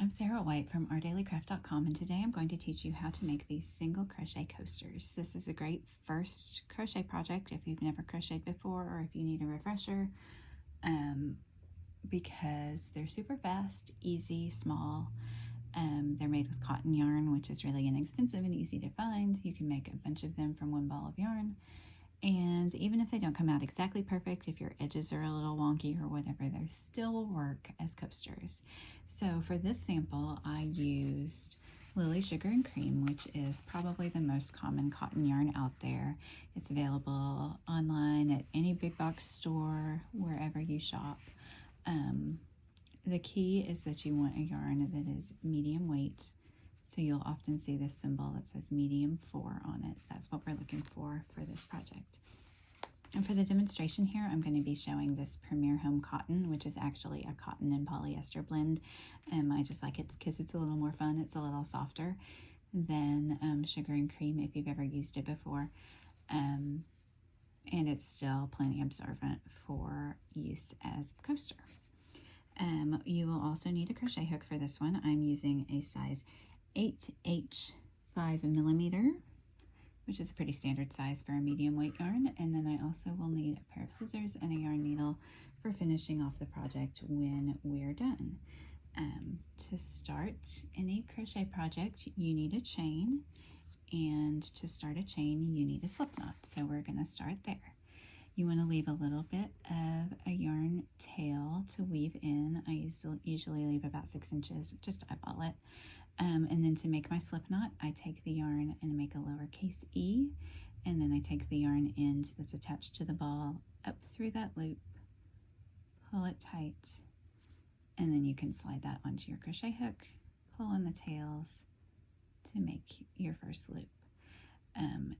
I'm Sarah White from ourdailycraft.com, and today I'm going to teach you how to make these single crochet coasters. This is a great first crochet project if you've never crocheted before or if you need a refresher, because they're super fast, easy, small. They're made with cotton yarn, which is really inexpensive and easy to find. You can make a bunch of them from one ball of yarn. And even if they don't come out exactly perfect, if your edges are a little wonky or whatever, they still work as coasters. So for this sample, I used Lily Sugar and Cream, which is probably the most common cotton yarn out there. It's available online at any big box store, wherever you shop. The key is that you want a yarn that is medium weight. So you'll often see this symbol that says medium 4 on it. That's what we're looking for this project. And for the demonstration here, I'm going to be showing this Premier Home Cotton, which is actually a cotton and polyester blend. I just like it because it's a little more fun. It's a little softer than Sugar and Cream if you've ever used it before. And it's still plenty absorbent for use as a coaster. You will also need a crochet hook for this one. I'm using a size 8H 5mm, which is a pretty standard size for a medium weight yarn. And then I also will need a pair of scissors and a yarn needle for finishing off the project when we're done. To start any crochet project, you need a chain, and to start a chain, you need a slip knot. So we're going to start there. You want to leave a little bit of a yarn tail to weave in. I usually leave about 6 inches, just eyeball it. And then to make my slip knot, I take the yarn and make a lowercase e, and then I take the yarn end that's attached to the ball up through that loop, pull it tight, and then you can slide that onto your crochet hook, pull on the tails to make your first loop.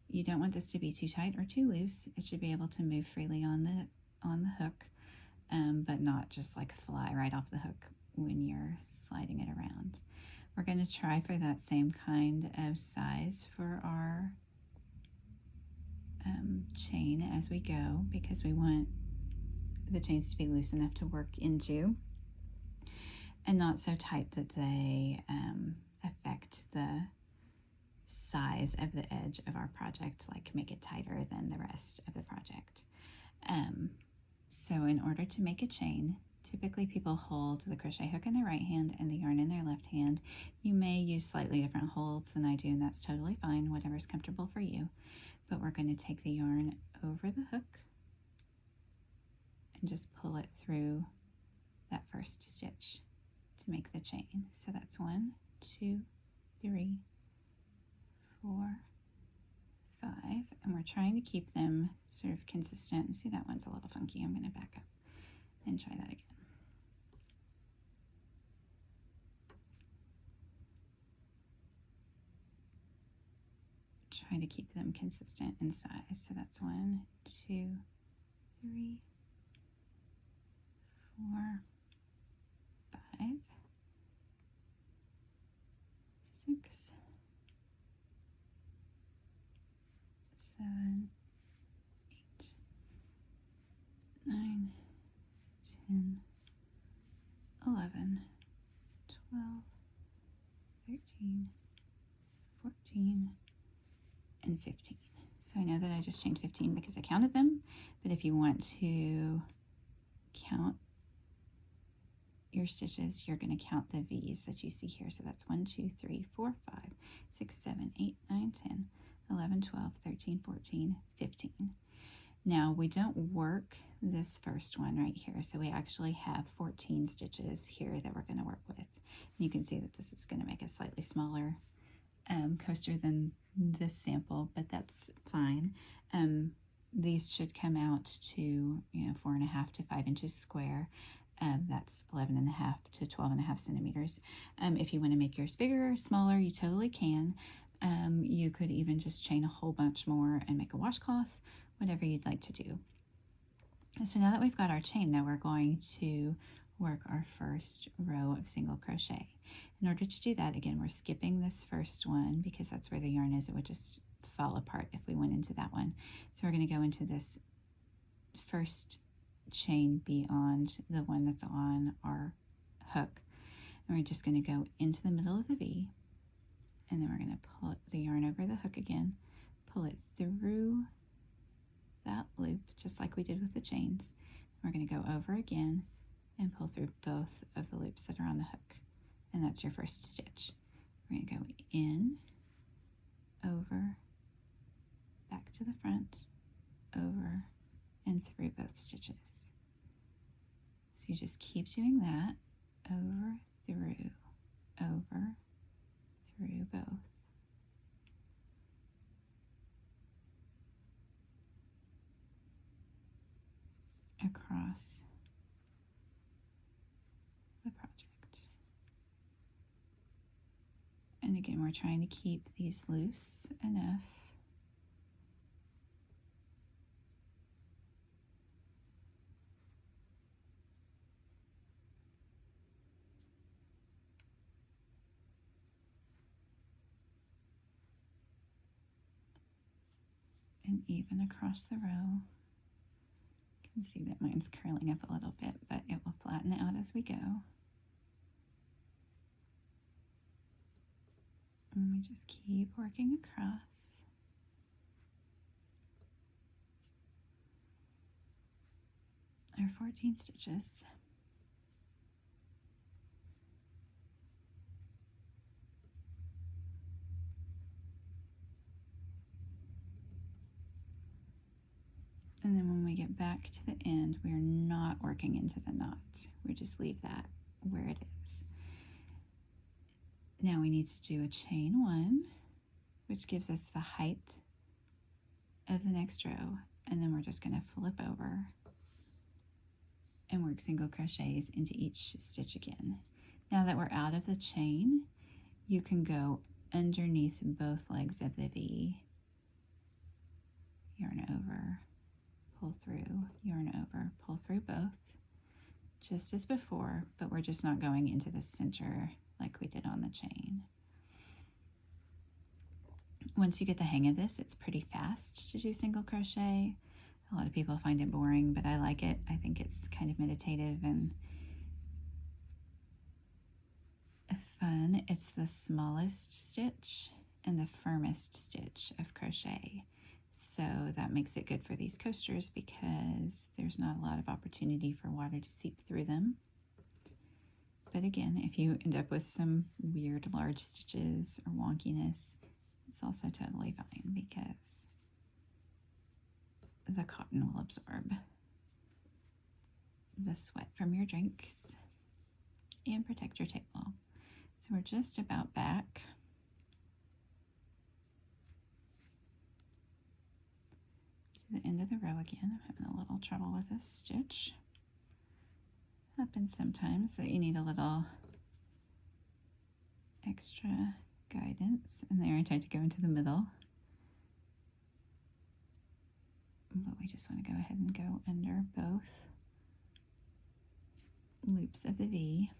You don't want this to be too tight or too loose. It should be able to move freely on the hook, but not just like fly right off the hook when you're sliding it around. We're going to try for that same kind of size for our chain as we go, because we want the chains to be loose enough to work into and not so tight that they affect the size of the edge of our project, like make it tighter than the rest of the project. So in order to make a chain, typically people hold the crochet hook in their right hand and the yarn in their left hand. You may use slightly different holds than I do, and that's totally fine, whatever's comfortable for you. But we're going to take the yarn over the hook and just pull it through that first stitch to make the chain. So that's 1, 2, 3, 4, 5, and we're trying to keep them sort of consistent. See, that one's a little funky. I'm going to back up and try that again. Trying to keep them consistent in size. So that's 1, 2, 3, 4, 5, 6, 7, 8, 9, 10, 11, 12, 13, 14, and 15. So I know that I just chained 15 because I counted them, but if you want to count your stitches, you're going to count the V's that you see here. So that's 1, 2, 3, 4, 5, 6, 7, 8, 9, 10, 11, 12, 13, 14, 15. Now we don't work this first one right here, so we actually have 14 stitches here that we're going to work with. And you can see that this is going to make a slightly smaller coaster than this sample, but that's fine. These should come out to 4.5 to 5 inches square. That's 11.5 to 12.5 centimeters. If you want to make yours bigger or smaller, you totally can. You could even just chain a whole bunch more and make a washcloth, whatever you'd like to do. So now that we've got our chain, though, we're going to work our first row of single crochet. In order to do that, again, we're skipping this first one because that's where the yarn is. It would just fall apart if we went into that one. So we're going to go into this first chain beyond the one that's on our hook. And we're just going to go into the middle of the V, and then we're going to pull the yarn over the hook again, pull it through that loop just like we did with the chains. We're going to go over again and pull through both of the loops that are on the hook, and that's your first stitch. We're going to go in, over, back to the front, over, and through both stitches. So you just keep doing that, over, through, over, through both. Across the project. And again, we're trying to keep these loose enough and even across the row. You can see that mine's curling up a little bit, but it will flatten out as we go. And we just keep working across. Our 14 stitches. And then when we get back to the end, we're not working into the knot. We just leave that where it is. Now we need to do a chain 1, which gives us the height of the next row. And then we're just going to flip over and work single crochets into each stitch again. Now that we're out of the chain, you can go underneath both legs of the V, yarn over, pull through, yarn over, pull through both, just as before, but we're just not going into the center like we did on the chain. Once you get the hang of this, it's pretty fast to do single crochet. A lot of people find it boring, but I like it. I think it's kind of meditative and fun. It's the smallest stitch and the firmest stitch of crochet. So that makes it good for these coasters because there's not a lot of opportunity for water to seep through them. But again, if you end up with some weird large stitches or wonkiness, it's also totally fine because the cotton will absorb the sweat from your drinks and protect your table. So we're just about back. To the end of the row again. I'm having a little trouble with this stitch. Happens sometimes that you need a little extra guidance. And there I tried to go into the middle. But we just want to go ahead and go under both loops of the V.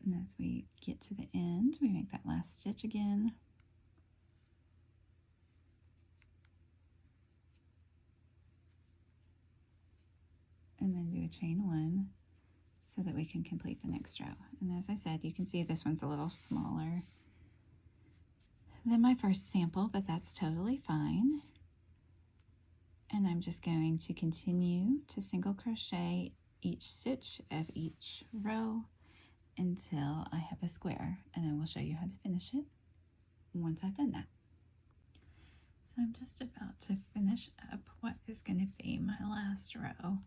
And as we get to the end, we make that last stitch again. And then do a chain 1 so that we can complete the next row. And as I said, you can see this one's a little smaller than my first sample, but that's totally fine. And I'm just going to continue to single crochet each stitch of each row until I have a square, and I will show you how to finish it once I've done that. So I'm just about to finish up what is going to be my last row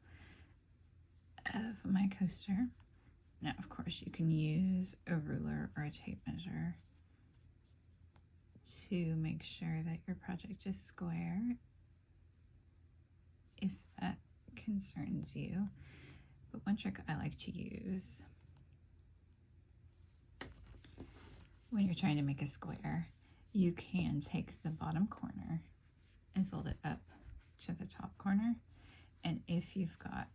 of my coaster. Now, of course, you can use a ruler or a tape measure to make sure that your project is square, if that concerns you. But one trick I like to use when you're trying to make a square, you can take the bottom corner and fold it up to the top corner. And if you've got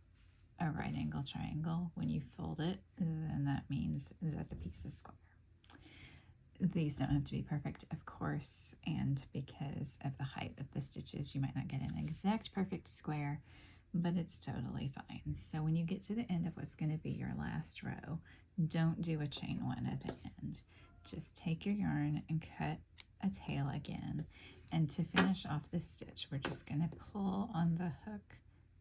a right angle triangle, when you fold it, then that means that the piece is square. These don't have to be perfect, of course, and because of the height of the stitches, you might not get an exact perfect square, but it's totally fine. So when you get to the end of what's going to be your last row, don't do a chain one at the end. Just take your yarn and cut a tail again. And to finish off this stitch, we're just going to pull on the hook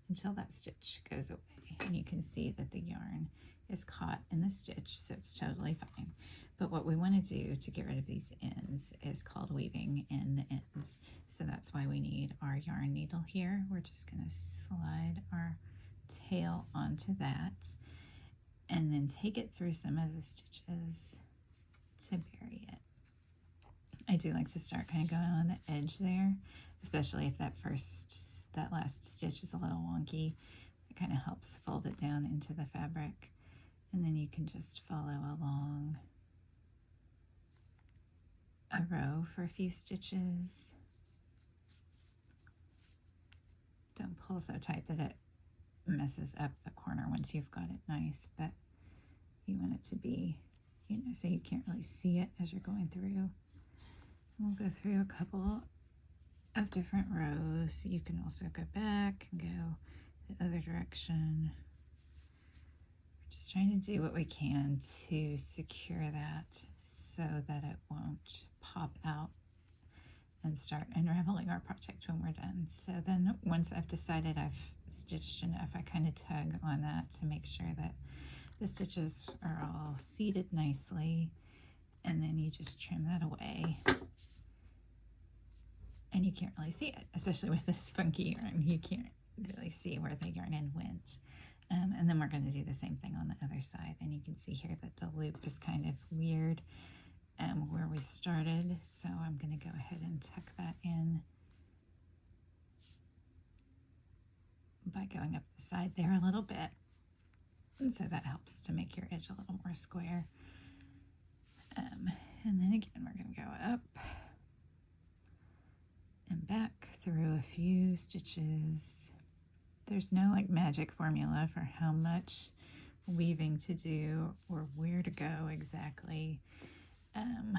until that stitch goes away. And you can see that the yarn is caught in the stitch, so it's totally fine. But what we want to do to get rid of these ends is called weaving in the ends. So that's why we need our yarn needle here. We're just going to slide our tail onto that and then take it through some of the stitches to bury it. I do like to start kind of going on the edge there, especially if that last stitch is a little wonky. It kind of helps fold it down into the fabric. And then you can just follow along a row for a few stitches. Don't pull so tight that it messes up the corner once you've got it nice, but you want it to be, so you can't really see it as you're going through. We'll go through a couple of different rows. You can also go back and go the other direction. We're just trying to do what we can to secure that so that it won't pop out and start unraveling our project when we're done. So then once I've decided I've stitched enough, I kind of tug on that to make sure that the stitches are all seated nicely, and then you just trim that away. And you can't really see it, especially with this funky yarn. You can't really see where the yarn end went. And then we're going to do the same thing on the other side. And you can see here that the loop is kind of weird where we started. So I'm going to go ahead and tuck that in by going up the side there a little bit. And so that helps to make your edge a little more square. And then again, we're going to go up and back through a few stitches. There's no like magic formula for how much weaving to do or where to go exactly. And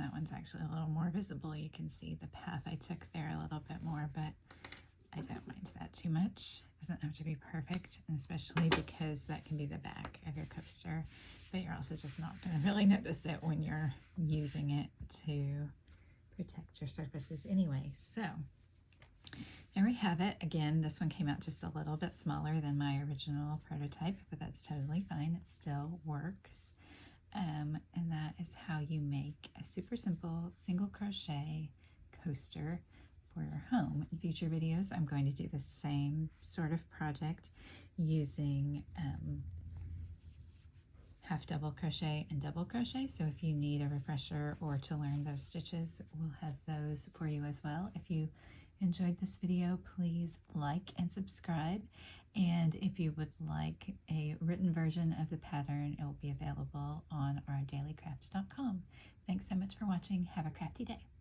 that one's actually a little more visible. You can see the path I took there a little bit more, but I don't mind that too much. It doesn't have to be perfect, and especially because that can be the back of your coaster, but you're also just not going to really notice it when you're using it to protect your surfaces anyway. So there we have it. Again, this one came out just a little bit smaller than my original prototype, but that's totally fine. It still works. And that is how you make a super simple single crochet coaster for your home. In future videos, I'm going to do the same sort of project using half double crochet and double crochet. So if you need a refresher or to learn those stitches, we'll have those for you as well. If you enjoyed this video, please like and subscribe. And if you would like a written version of the pattern, it will be available on our dailycraft.com. Thanks so much for watching. Have a crafty day.